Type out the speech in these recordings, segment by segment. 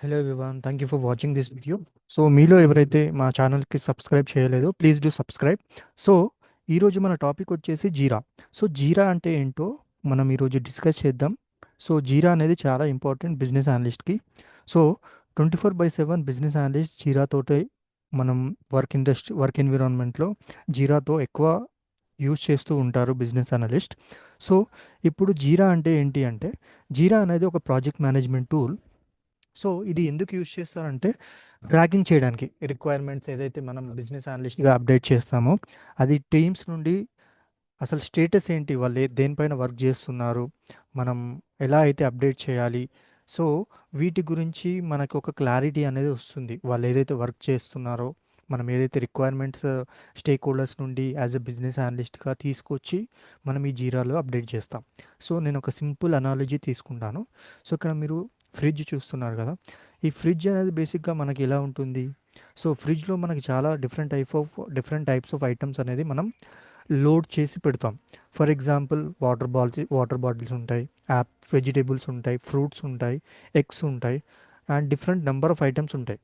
Hello everyone, thank you for watching this video. So మీలో ఎవరైతే మా ఛానల్కి సబ్స్క్రైబ్ చేయలేదో ప్లీజ్ డూ సబ్స్క్రైబ్. సో ఈరోజు మన టాపిక్ వచ్చేసి జీరా. సో జీరా అంటే ఏంటో మనం ఈరోజు డిస్కస్ చేద్దాం. సో జీరా అనేది చాలా ఇంపార్టెంట్ బిజినెస్ అనలిస్ట్కి. సో 24/7 బిజినెస్ అనలిస్ట్ జీరాతోటే మనం వర్క్ ఎన్విరాన్మెంట్లో జీరాతో ఎక్కువ యూజ్ చేస్తూ ఉంటారు బిజినెస్ అనలిస్ట్. సో ఇప్పుడు జీరా అంటే ఏంటి అంటే, జీరా అనేది ఒక ప్రాజెక్ట్ మేనేజ్మెంట్ టూల్. సో ఇది ఎందుకు యూజ్ చేస్తారంటే, ట్రాకింగ్ చేయడానికి రిక్వైర్మెంట్స్ ఏదైతే మనం బిజినెస్ అనలిస్ట్గా అప్డేట్ చేస్తామో అది టీమ్స్ నుండి అసలు స్టేటస్ ఏంటి, వాళ్ళు దేనిపైన వర్క్ చేస్తున్నారు, మనం ఎలా అయితే అప్డేట్ చేయాలి. సో వీటి గురించి మనకు ఒక క్లారిటీ అనేది వస్తుంది. వాళ్ళు ఏదైతే వర్క్ చేస్తున్నారో, మనం ఏదైతే రిక్వైర్మెంట్స్ స్టేక్ హోల్డర్స్ నుండి యాజ్ ఎ బిజినెస్ అనలిస్ట్గా తీసుకొచ్చి మనం ఈ జీరాలో అప్డేట్ చేస్తాం. సో నేను ఒక సింపుల్ అనాలజీ తీసుకుంటాను. సో ఇక్కడ మీరు ఫ్రిడ్జ్ చూస్తున్నారు కదా. ఈ ఫ్రిడ్జ్ అనేది బేసిక్గా మనకి ఎలా ఉంటుంది. సో ఫ్రిడ్జ్లో మనకి చాలా డిఫరెంట్ టైప్స్ ఆఫ్ ఐటమ్స్ అనేది మనం లోడ్ చేసి పెడతాం. ఫర్ ఎగ్జాంపుల్ వాటర్ బాటిల్స్ ఉంటాయి, వెజిటేబుల్స్ ఉంటాయి, ఫ్రూట్స్ ఉంటాయి, ఎగ్స్ ఉంటాయి, and different number of items ఉంటాయి.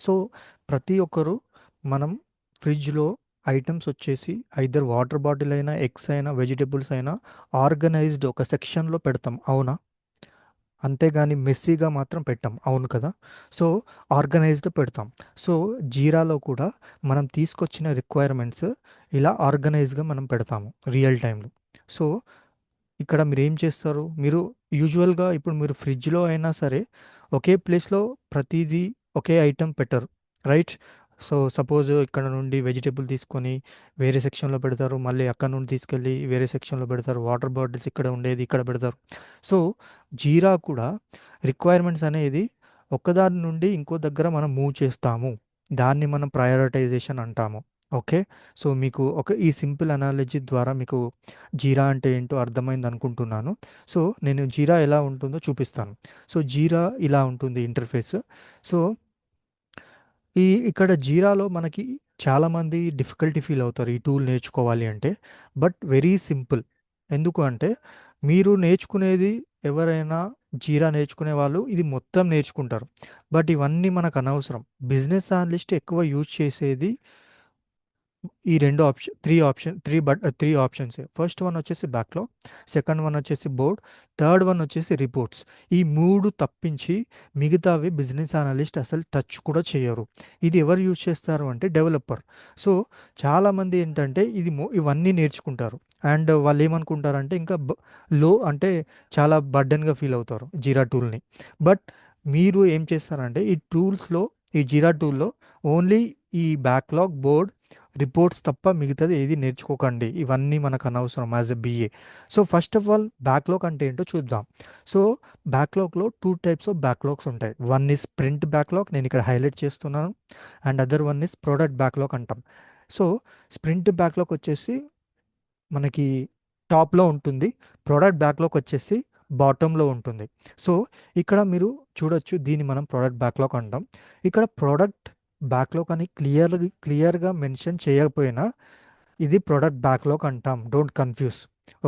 సో ప్రతి ఒక్కరు మనం ఫ్రిడ్జ్లో ఐటమ్స్ వచ్చేసి ఐదర్ వాటర్ బాటిల్ అయినా, ఎగ్స్ అయినా, వెజిటేబుల్స్ అయినా ఆర్గనైజ్డ్ ఒక సెక్షన్లో పెడతాం, అవునా? అంతేగాని మెస్సీగా మాత్రం పెట్టాం, అవును కదా. సో ఆర్గనైజ్డ్ పెడతాం. సో జీరాలో కూడా మనం తీసుకొచ్చిన రిక్వైర్మెంట్స్ ఇలా ఆర్గనైజ్గా మనం పెడతాము రియల్ టైంలో. సో ఇక్కడ మీరు ఏం చేస్తారు, మీరు యూజువల్గా ఇప్పుడు మీరు ఫ్రిడ్జ్లో అయినా సరే ఒకే ప్లేస్లో ప్రతిదీ ఒకే ఐటెం పెట్టరు, రైట్? సో సపోజ్ ఇక్కడ నుండి వెజిటేబుల్ తీసుకొని వేరే సెక్షన్లో పెడతారు, మళ్ళీ అక్కడ నుండి తీసుకెళ్ళి వేరే సెక్షన్లో పెడతారు, వాటర్ బాటిల్స్ ఇక్కడ ఉండేది ఇక్కడ పెడతారు. సో జీరా కూడా రిక్వైర్మెంట్స్ అనేది ఒక్కదాని నుండి ఇంకో దగ్గర మనం మూవ్ చేస్తాము. దాన్ని మనం ప్రయారిటైజేషన్ అంటాము. ఓకే. సో మీకు ఈ సింపుల్ అనాలజీ ద్వారా మీకు జీరా అంటే ఏంటో అర్థమైంది అనుకుంటున్నాను. సో నేను జీరా ఎలా ఉంటుందో చూపిస్తాను. సో జీరా ఇలా ఉంటుంది ఇంటర్ఫేస్. సో ఇక్కడ జీరాలో మనకి చాలామంది డిఫికల్టీ ఫీల్ అవుతారు ఈ టూల్ నేర్చుకోవాలి అంటే. But very simple. ఎందుకు అంటే, మీరు నేర్చుకునేది, ఎవరైనా జీరా నేర్చుకునే వాళ్ళు ఇది మొత్తం నేర్చుకుంటారు. బట్ ఇవన్నీ మనకు అనవసరం. బిజినెస్ అనలిస్ట్ ఎక్కువ యూజ్ చేసేది ఈ 2 ఆప్షన్ 3 ఆప్షన్సే. ఫస్ట్ వన్ వచ్చేసి బ్యాక్‌లాగ్, సెకండ్ వన్ వచ్చేసి బోర్డ్, థర్డ్ వన్ వచ్చేసి రిపోర్ట్స్. ఈ 3 తప్పించి మిగతావి బిజినెస్ అనలిస్ట్ అసలు టచ్ కూడా చేయరు. ఇది ఎవరు యూజ్ చేస్తారు అంటే డెవలపర్. సో చాలామంది ఏంటంటే ఇవన్నీ నేర్చుకుంటారు. అండ్ వాళ్ళేమనుకుంటారంటే ఇంకా లో అంటే చాలా బర్డెన్‌గా ఫీల్ అవుతారు జీరా టూల్‌ని. బట్ మీరు ఏం చేస్తారంటే ఈ జీరా టూల్‌లో ఓన్లీ ఈ బ్యాక్‌లాగ్, బోర్డ్, రిపోర్ట్స్ తప్ప మిగతాది ఏది నేర్చుకోకండి. ఇవన్నీ మనకు అనవసరం as a BA. So first of all backlog అంటే ఏంటో చూద్దాం. సో బ్యాక్లాగ్లో 2 టైప్స్ ఆఫ్ బ్యాక్లాగ్స్ ఉంటాయి. వన్ ఈజ్ స్ప్రింట్ బ్యాక్లాగ్, నేను ఇక్కడ హైలైట్ చేస్తున్నాను. And other one is product backlog అంటాం. సో స్ప్రింట్ బ్యాక్లాగ్ వచ్చేసి మనకి టాప్లో ఉంటుంది, ప్రోడక్ట్ బ్యాక్లాగ్ వచ్చేసి బాటంలో ఉంటుంది. సో ఇక్కడ మీరు చూడొచ్చు, దీన్ని మనం ప్రోడక్ట్ బ్యాక్లాగ్ అంటాం. ఇక్కడ ప్రోడక్ట్ బ్యాక్లాగ్ అని క్లియర్గా మెన్షన్ చేయకపోయినా ఇది ప్రోడక్ట్ బ్యాక్లాగ్ అంటాం, డోంట్ కన్ఫ్యూజ్.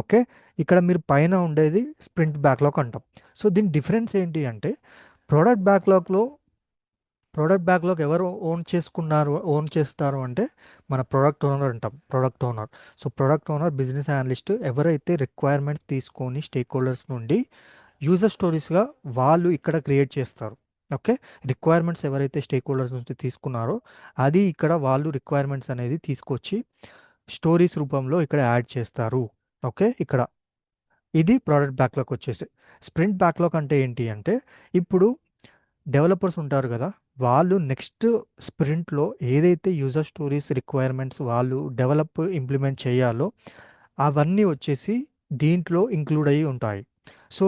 ఓకే. ఇక్కడ మీరు పైన ఉండేది స్ప్రింట్ బ్యాక్లాగ్ అంటాం. సో దీని డిఫరెన్స్ ఏంటి అంటే, ప్రోడక్ట్ బ్యాక్లాగ్లో ప్రోడక్ట్ బ్యాక్లాగ్ ఎవరు ఓన్ చేస్తారు అంటే మన ప్రోడక్ట్ ఓనర్ అంటాం, product owner. So product owner, business analyst ఎవరైతే రిక్వైర్మెంట్స్ తీసుకొని స్టేక్ హోల్డర్స్ నుండి యూజర్ స్టోరీస్గా వాళ్ళు ఇక్కడ క్రియేట్ చేస్తారు. ఓకే. రిక్వైర్మెంట్స్ ఎవరైతే స్టేక్ హోల్డర్స్ నుంచి తీసుకున్నారో అది ఇక్కడ వాళ్ళు రిక్వైర్మెంట్స్ అనేది తీసుకొచ్చి స్టోరీస్ రూపంలో ఇక్కడ యాడ్ చేస్తారు. ఓకే. ఇక్కడ ఇది ప్రోడక్ట్ బ్యాక్లాగ్ వచ్చేసి. స్ప్రింట్ బ్యాక్లాగ్ అంటే ఏంటి అంటే, ఇప్పుడు డెవలపర్స్ ఉంటారు కదా, వాళ్ళు నెక్స్ట్ స్ప్రింట్లో ఏదైతే యూజర్ స్టోరీస్ రిక్వైర్మెంట్స్ వాళ్ళు ఇంప్లిమెంట్ చేయాలో అవన్నీ వచ్చేసి దీంట్లో ఇంక్లూడ్ అయ్యి ఉంటాయి. సో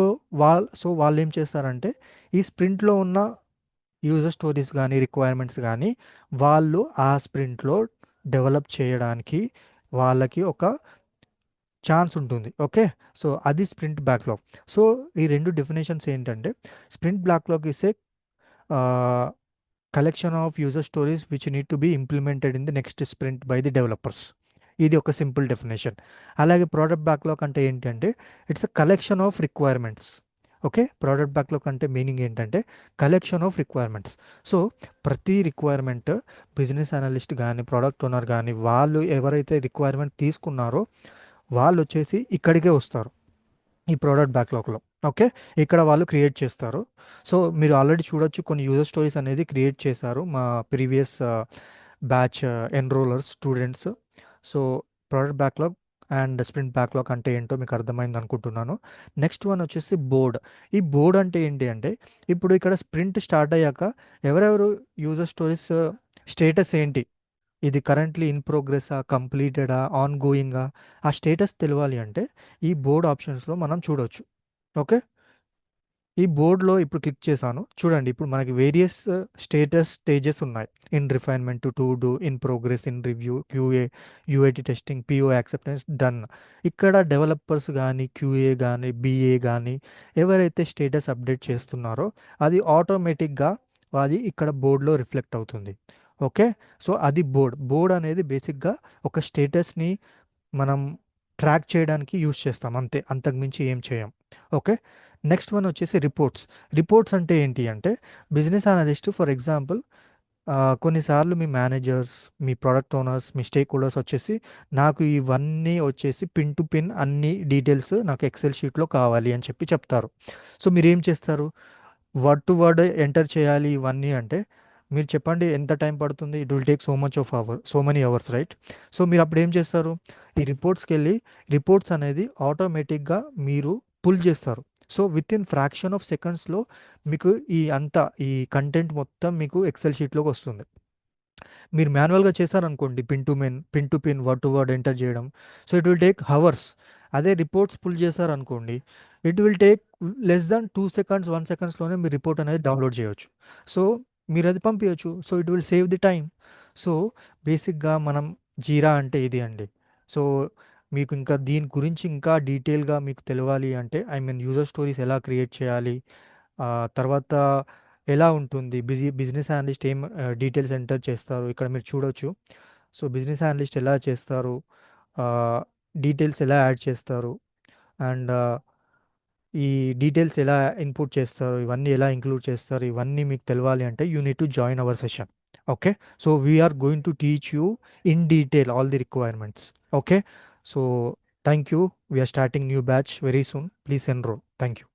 వాళ్ళు ఏం చేస్తారంటే, ఈ స్ప్రింట్లో ఉన్న యూజర్ స్టోరీస్ కానీ, రిక్వైర్మెంట్స్ కానీ వాళ్ళు ఆ స్ప్రింట్లో డెవలప్ చేయడానికి వాళ్ళకి ఒక ఛాన్స్ ఉంటుంది. ఓకే. సో అది స్ప్రింట్ బ్యాక్లాగ్. సో ఈ 2 డెఫినేషన్స్ ఏంటంటే, sprint backlog is a collection of user stories which need to be implemented in the next sprint by the developers. ఇది ఒక సింపుల్ డెఫినేషన్. అలాగే ప్రోడక్ట్ బ్యాక్లాగ్ అంటే ఏంటంటే, it's a collection of requirements. Okay, product backlog అంటే meaning ఏంటంటే collection of requirements. So ప్రతి requirement business analyst కానీ product owner కానీ వాళ్ళు ఎవరైతే రిక్వైర్మెంట్ తీసుకున్నారో వాళ్ళు వచ్చేసి ఇక్కడికే వస్తారు ఈ ప్రోడక్ట్ బ్యాక్లాగ్లో. ఓకే, ఇక్కడ వాళ్ళు క్రియేట్ చేస్తారు. సో మీరు ఆల్రెడీ చూడొచ్చు కొన్ని యూజర్ స్టోరీస్ అనేది క్రియేట్ చేశారు మా previous batch enrollers students. So product backlog and sprint backlog అంటే ఏంటో మీకు అర్థమైంది అనుకుంటున్నాను. నెక్స్ట్ వన్ వచ్చేసి బోర్డ్. ఈ బోర్డ్ అంటే ఏంటి అంటే ఇప్పుడు ఇక్కడ స్ప్రింట్ స్టార్ట్ అయ్యాక ఎవరెవరు యూజర్ స్టోరీస్ స్టేటస్ ఏంటి, ఇది కరెంట్లీ ఇన్ ప్రోగ్రెసా, కంప్లీటెడా, ఆన్ గోయింగా, ఆ స్టేటస్ తెలియాలి అంటే ఈ బోర్డ్ ఆప్షన్స్లో మనం చూడొచ్చు. ఓకే, ఈ బోర్డ్లో ఇప్పుడు క్లిక్ చేశాను చూడండి, ఇప్పుడు మనకి వేరియస్ స్టేటస్ స్టేజెస్ ఉన్నాయి. In refinement, to do, in progress, in review, QA, UIT testing, PO acceptance, done. ఇక్కడ డెవలపర్స్ కానీ క్యూఏ కానీ బిఏ కానీ ఎవరైతే స్టేటస్ అప్డేట్ చేస్తున్నారో అది ఆటోమేటిక్గా అది ఇక్కడ బోర్డ్లో రిఫ్లెక్ట్ అవుతుంది. ఓకే, సో అది బోర్డ్ అనేది బేసిక్గా ఒక స్టేటస్ని మనం ట్రాక్ చేయడానికి యూస్ చేస్తాం అంతే, అంతకుమించి ఏం చేయం. ఓకే, నెక్స్ట్ వన్ వచ్చేసి రిపోర్ట్స్. రిపోర్ట్స్ అంటే ఏంటి అంటే బిజినెస్ అనలిస్ట్ ఫర్ ఎగ్జాంపుల్ కొన్నిసార్లు మీ మేనేజర్స్, మీ ప్రోడక్ట్ ఓనర్స్, మీ స్టేక్ హోల్డర్స్ వచ్చేసి నాకు ఇవన్నీ వచ్చేసి పిన్ టు పిన్ అన్ని డీటెయిల్స్ నాకు ఎక్సెల్ షీట్లో కావాలి అని చెప్పి చెప్తారు. సో మీరు ఏం చేస్తారు, వర్డ్ టు వర్డ్ ఎంటర్ చేయాలి ఇవన్నీ అంటే మీరు చెప్పండి ఎంత టైం పడుతుంది, it will take so many hours right. So మీరు అప్పుడు ఏం చేస్తారు, ఈ రిపోర్ట్స్కి వెళ్ళి రిపోర్ట్స్ అనేది ఆటోమేటిక్గా మీరు పుల్ చేస్తారు. So with in fraction of సెకండ్స్లో మీకు ఈ కంటెంట్ మొత్తం మీకు ఎక్సెల్ షీట్లోకి వస్తుంది. మీరు మాన్యువల్గా చేశారనుకోండి pin to pin word to word enter చేయడం, so it will take hours. అదే రిపోర్ట్స్ పుల్ చేశారనుకోండి it will take less than 2 seconds 1 సెకండ్స్లోనే మీ రిపోర్ట్ అనేది డౌన్లోడ్ చేయొచ్చు. సో మీరు అది పంపించవచ్చు, so it will save the time. So బేసిక్గా మనం జీరా అంటే ఇది అండి. సో మీకు ఇంకా దీని గురించి ఇంకా డీటెయిల్గా మీకు తెలియాలి అంటే యూజర్ స్టోరీస్ ఎలా క్రియేట్ చేయాలి, తర్వాత ఎలా ఉంటుంది బిజినెస్ అనలిస్ట్ ఏం డీటెయిల్స్ ఎంటర్ చేస్తారు ఇక్కడ మీరు చూడొచ్చు. సో బిజినెస్ అనలిస్ట్ ఎలా చేస్తారు, డీటెయిల్స్ ఎలా యాడ్ చేస్తారు, అండ్ ఈ డీటెయిల్స్ ఎలా ఇన్పుట్ చేస్తారు, ఇవన్నీ ఎలా ఇంక్లూడ్ చేస్తారు, ఇవన్నీ మీకు తెలియాలి అంటే you need to join our session. Okay, so we're going to teach you in detail all the requirements. Okay, so thank you, we're starting new batch very soon, please enrol. Thank you.